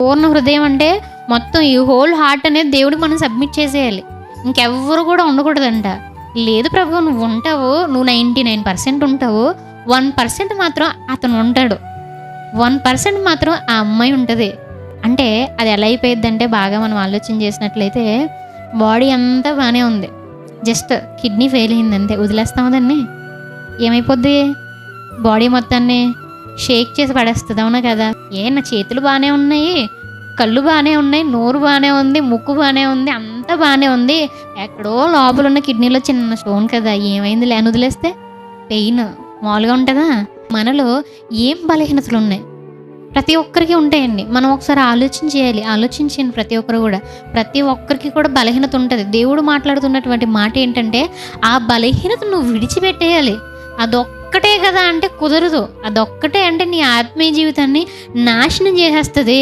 పూర్ణ హృదయం అంటే మొత్తం ఈ హోల్ హార్ట్ అనేది దేవుడికి మనం సబ్మిట్ చేసేయాలి. ఇంకెవ్వరు కూడా ఉండకూడదంట. లేదు ప్రభు నువ్వు ఉంటావు, నువ్వు 99% ఉంటావు, 1% మాత్రం అతను ఉంటాడు, 1% మాత్రం ఆ అమ్మాయి ఉంటుంది. అంటే అది ఎలా అయిపోయిద్దంటే, బాగా మనం ఆలోచన చేసినట్లయితే బాడీ అంతా బాగానే ఉంది, జస్ట్ కిడ్నీ ఫెయిల్ అయింది అంతే, వదిలేస్తాము దాన్ని, ఏమైపోద్ది? బాడీ మొత్తాన్ని షేక్ చేసి పడేస్తుంది, అవునా కదా? నా చేతులు బాగానే ఉన్నాయి, కళ్ళు బాగానే ఉన్నాయి, నోరు బాగానే ఉంది, ముక్కు బాగానే ఉంది, అంతా బాగానే ఉంది, ఎక్కడో లోపల ఉన్న కిడ్నీలో చిన్న స్టోన్ కదా, ఏమైంది లేని వదిలేస్తే పెయిన్ మామూలుగా ఉంటుందా? మనలో ఏం బలహీనతలు ఉన్నాయి? ప్రతి ఒక్కరికి ఉంటాయండి. మనం ఒకసారి ఆలోచించండి. ప్రతి ఒక్కరికి కూడా బలహీనత ఉంటుంది. దేవుడు మాట్లాడుతున్నటువంటి మాట ఏంటంటే, ఆ బలహీనత నువ్వు విడిచిపెట్టేయాలి. అదొక్కటే కదా అంటే కుదరదు. అదొక్కటే అంటే నీ ఆత్మీయ జీవితాన్ని నాశనం చేసేస్తుంది.